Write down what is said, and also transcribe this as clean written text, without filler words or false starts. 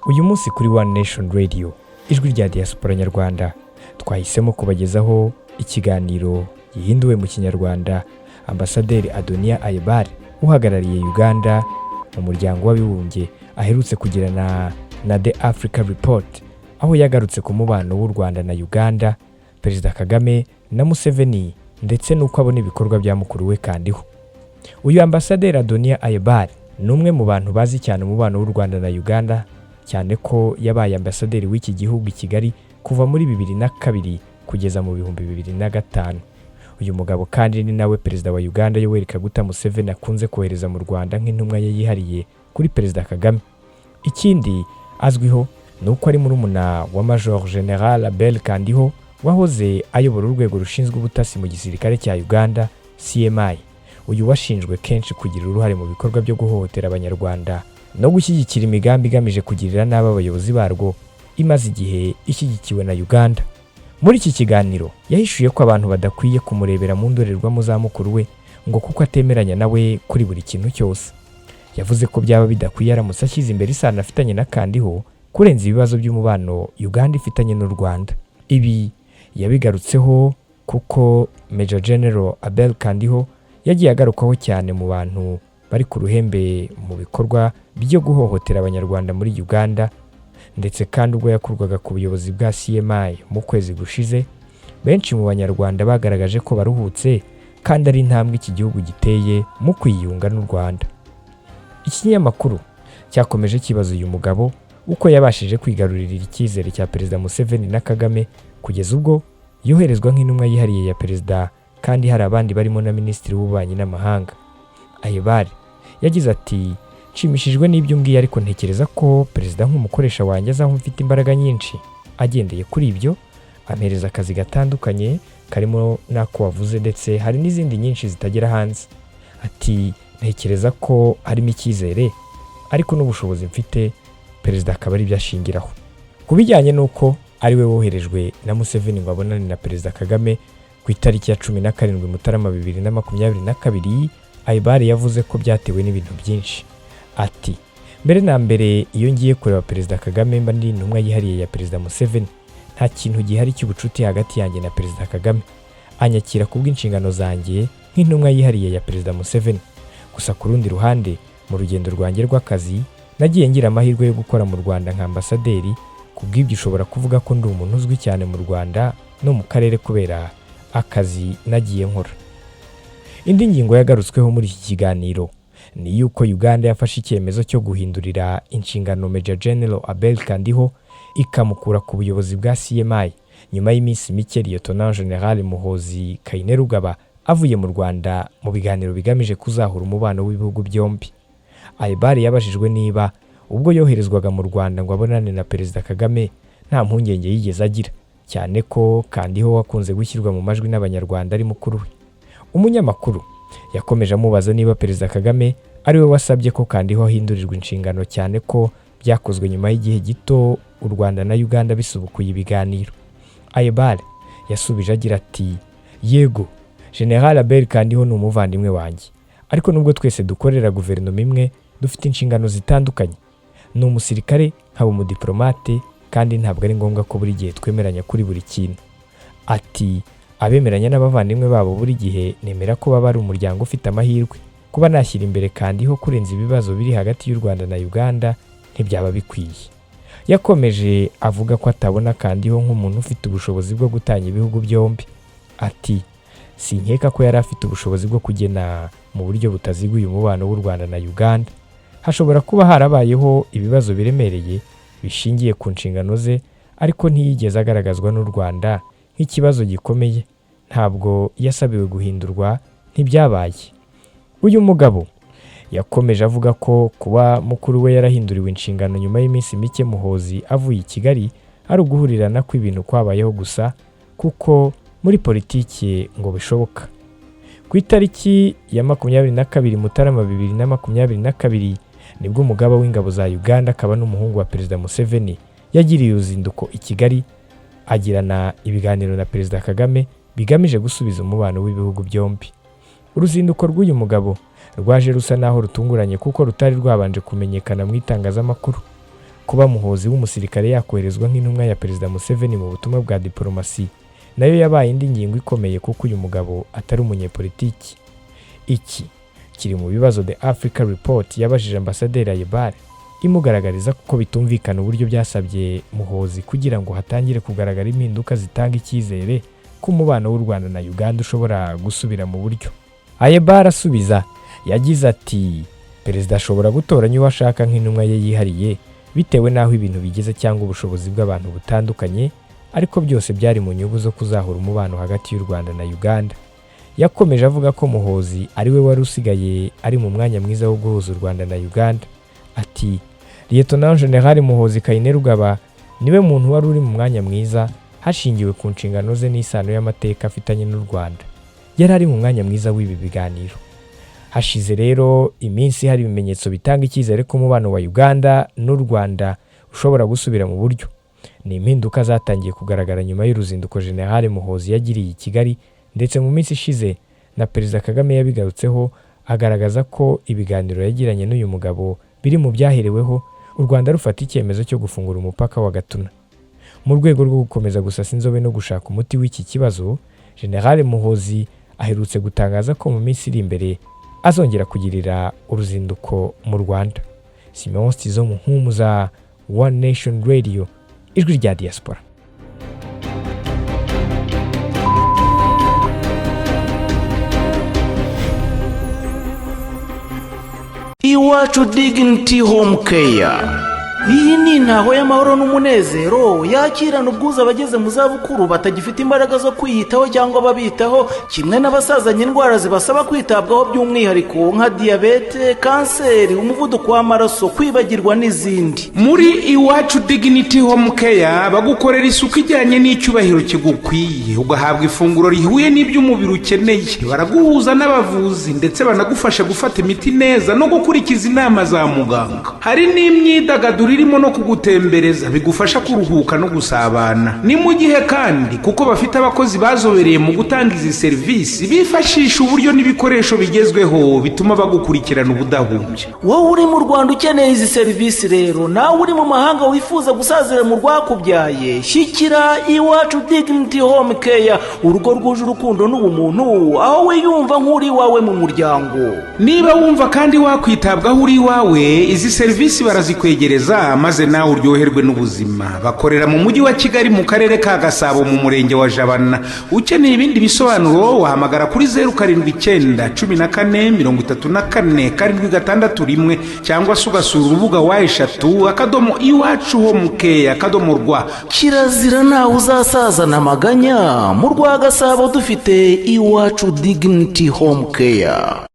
Uyu munsi kuri ONENATIONRADIO ijwi rya diaspora nyarwanda twahisemo kubagezaho ikiganiro gihinduwe mu kinyarwanda Ambasaderi Adonia Ayebare uhagarariye Uganda mu Muryango w'abibumbye aherutse kugirana na The Africa Report, aho yagarutse ku mubano w'u Rwanda na Uganda, Perezida Kagame na Museveni ndetse n'uko abona ibikorwa bya mukuru we Kandiho. Uyu Ambasaderi Adonia Ayebare ni umwe mu bantu bazi cyane umubano w'u Rwanda na Uganda, cyane ko yabaye ambasaderi w'iki gihugu i Kigali kuva muri 2002 kugeza mu 2005. Uyu mugabo kandi ni nawe Perezida wa Uganda Yoweri Kaguta Museveni akunze kohereza mu Rwanda nk'intumwa ye yihariye kuri Perezida Kagame. Ikindi azwiho nuko ari Murumuna wa Major General Abel Kandiho wahoze ayobora urwego rushinzwe ubutasi mu gisirikare cya Uganda CMI. Uyu washinjwe kenshi kugira uruhare mu bikorwa byo guhohotera abanyarwanda no gushyigikira imigambi igamije kugirira nabi abayobozi barwo imaze igihe ishyigikiwe na Uganda. Muri iki kiganiro yahishuye ko abantu badakwiye kumurebera mu ndorerwamo za mukuru we ngo kuko atemeranya nawe kuri buri kintu cyose. Yavuze ko byaba bidakwiye aramutse ashyize imbere isano afitanye na Kandiho kurenza ibibazo by'umubano Uganda ifitanye n'u Rwanda. Ibi yabigarutseho kuko Major General Abel Kandiho yagiye agarukaho cyane mu bantu bari ku ruhembe mu bikorwa byo guhohotera abanyarwanda muri Uganda, ndetse kandi ubwo yakurwaga ku buyobozi bwa CMI mu kwezi gushize, benshi mu banyarwanda bagaragaje ko baruhutse kandi ari intambwe iki gihugu giteye mu kwiyunga n'u Rwanda. Ikinyamakuru cyakomeje kibaza uyu mugabo uko yabashije kwigarurira icyizere cya Perezida Museveni na Kagame kugeza ubwo yoherezwa nk'intumwa yihariye ya Perezida, kandi hari abandi barimo na Minisitiri w'Ububanyi n'Amahanga. Ayebare yagize ati, nshimishijwe n'ibyo umbwiye, ariko ntekereza ko Perezida nk'umukoresha wanjye azaho mfite imbaraga nyinshi. Agendeye kuri ibyo ampereza akazi gatandukanye karimo n'ako wavuze, ndetse hari n'izindi nyinshi zitagera hanze. Ati, ntekereza ko harimo icyizere ariko n'ubushobozi mfite, Perezida akaba ari byo ashingiraho. Ku bijyanye n'uko ari we woherejwe na Museveni ngo abonane na Perezida Kagame ku itariki ya 17 Mutarama 2022, Ayebare yavuze ko byatewe n'ibintu byinshi. Ati, mbere na mbere iyo ngiye kureba Perezida Kagame mba ndi intumwa yihariye ya Perezida Museveni, nta kintu gihari cy'ubucuti hagati yanjye na Perezida Kagame. Anyakira kubw'inshingano zanjye nk'intumwa yihariye ya Perezida Museveni. Gusa ku rundi ruhande, mu rugendo rwanjye rw'akazi nagiye ngira amahirwe yo gukora mu Rwanda nka ambasaderi. Kubw'ibyo ushobora kuvuga ko ndi umuntu uzwi cyane mu Rwanda no mu karere kubera akazi nagiye nkora. Indi ngingo yagarutsweho muri iki kiganiro ni yuko Uganda yafashe icyemezo cyo guhindurira inshingano Major General Abel Kandiho ikamukura ku buyobozi bwa CMI nyuma y'iminsi mike Lieutenant General Muhoozi avuye mu Rwanda mu biganiro bigamije kuzahura umubano w'ibihugu byombi. Ayebare yabajijwe niba ubwo yoherezwaga mu Rwanda ngo abonane na Perezida Kagame nta mpungenge yigeze agira, cyane ko Kandiho wakunze gushyirwa mu majwi n'abanyarwanda ari mukuru we. Umunyamakuru yakomeje amubaza niba Perezida Kagame ari we wasabye ko Kandiho ahindurirwa inshingano, cyane ko byakozwe nyuma y'igihe gito u Rwanda na Uganda bisubukuye ibiganiro. Ayebare yasubije agira ati, yego, General Abel Kandiho ni umuvandimwe wanjye, ariko nubwo twese dukorera guverinoma imwe dufite inshingano zitandukanye. Ni umusirikare nkaba umudiplomate, kandi ntabwo ari ngombwa ko buri gihe twemeranya kuri buri kintu. Ati, abemeranya n'abavandimwe babo buri gihe nemera ko baba ari umuryango ufite amahirwe. Kuba nashyira imbere Kandiho kurenza ibibazo biri hagati y'u Rwanda na Uganda ntibyaba bikwiye. Yakomeje avuga ko atabona Kandiho nk'umuntu ufite ubushobozi bwo gutanya ibihugu byombi. Ati, sinkeka ko yari afite ubushobozi bwo kugena mu buryo butaziguye umubano w'u Rwanda na Uganda. Hashobora kuba harabayeho ibibazo biremereye bishingiye ku nshingano ze, ariko ntiyigeze agaragazwa n'u Rwanda nk'ikibazo gikomeye. Ntabwo yasabiwe guhindurwa, ntibyabaye. Uyu mugabo yakomeje avuga ko kuba mukuru we yarahinduriwe inshingano nyuma y'iminsi mike Muhoozi avuye i Kigali ari uguhurirana kw'ibintu kwabayeho gusa, kuko muri politiki ngo bishoboka. Ku itariki ya 22 Mutarama 2022 nibwo umugaba w'ingabo za Uganda akaba n'umuhungu wa Perezida Museveni yagiriye uruzinduko i Kigali agirana ibiganiro na Perezida Kagame bigamije gusubiza umubano w'ibihugu byombi. Uruzinduko rw'uyu mugabo rwaje rusa naho rutunguranye kuko rutari rwabanje kumenyekana mu itangazamakuru. kuba Muhoozi w'umusirikare yakoherezwa nk'intumwa ya Perezida Museveni mu butumwa bwa diplomasi nayo yabaye indi ngingo ikomeye kuko uyu mugabo atari umunyepolitiki. Iki kiri mu bibazo The Africa Report yabajije Ambasaderi Ayebare imugaragariza kuko bitumvikana uburyo byasabye Muhoozi kugira ngo hatangire kugaragara impinduka zitanga icyizere ko umubano w'u Rwanda na Uganda ushobora gusubira mu buryo. Ayebare asubiza yagize ati Perezida ashobora gutoranya uwo ashaka nk'intumwa ye yihariye bitewe n'aho ibintu bigeze cyangwa ubushobozi bw'abantu butandukanye, ariko byose byari mu nyungu zo kuzahura umubano hagati y'u Rwanda na Uganda. Yakomeje avuga ko Muhoozi ari we wari usigaye ari mu mwanya mwiza wo guhuza u Rwanda na Uganda. Ati Lieutenant General Muhoozi Kainerugaba niwe muntu wari uri mu mwanya mwiza hashingiwe ku nshingano ze n'isano y'amateka afitanye n'u Rwanda. Yari ari mu mwanya mwiza w'ibi biganiro. Hashize rero iminsi hari ibimenyetso bitanga icyizere ko umubano wa Uganda n'u Rwanda ushobora gusubira mu buryo. Ni impinduka zatangiye kugaragara nyuma y'uruzinduko General Muhoozi yagiriye i Kigali, ndetse mu minsi ishize na Perezida Kagame yabigarutseho agaragaza ko ibiganiro yagiranye n'uyu mugabo biri mu byahereweho u Rwanda rufata icyemezo cyo gufungura umupaka wa Gatuna. Mu rwego rwo gukomeza gusasa inzobe no gushaka umuti w'iki kibazo, General Muhoozi aherutse gutangaza ko mu minsi iri imbere azongera kugirira uruzinduko mu Rwanda. Simon Stizo Muhumuza, One Nation Radio, ijwi rya diaspora. Iwacu Dignity Home Care. Iyi ni intaho y'amahoro n'umunezero yakirana ubwuzu abageze mu zabukuru batagifite imbaraga zo kwiyitaho cyangwa babitaho, kimwe n'abasazanye indwara zibasaba kwitabwaho by'umwihariko nka diyabete, kanseri, umuvuduko w'amaraso, kwibagirwa n'izindi. Muri Iwacu Dignity Home Care bagukorera isuku ijyanye n'icyubahiro kigukwiye, ugahabwa ifunguro rihuye n'iby'umubiri ukeneye. Baraguhuza n'abavuzi ndetse banagufasha gufata imiti neza no gukurikiza inama za muganga. Hari n'imyidagaduro irimo no kugutembereza bigufasha kuruhuka no gusabana. Ni mu gihe kandi kuko bafite abakozi bazobereye mu gutanga izi serivisi bifashisha uburyo n'ibikoresho bigezweho bituma bagukurikirana ubudahumbya. Wowe uri mu Rwanda ukeneye izi serivisi rero, nawe uri mu mahanga wifuza gusazira mu rwakubyaye, shyikira Iwacu Dignity Home Care, urugo rwuje urukundo n'ubumuntu, aho wiyumva nk'uri wawe mu muryango. Niba wumva kandi wakwitabwaho uri wawe, izi serivisi barazikwegereza maze nawe uryoherwe n'ubuzima. Bakorera mu mujyi wa Kigali mu karere ka Gasabo mu murenge wa Jabana. Ukeneye ibindi bisobanuro wahamagara kuri 07 14 34 761 cyangwa se ugasura urubuga wa eshatu @iwachuhomecare.rw. Kirazira nawe uzasazana amaganya. Mu rwa Gasabo dufite Iwacu Dignity Home Care.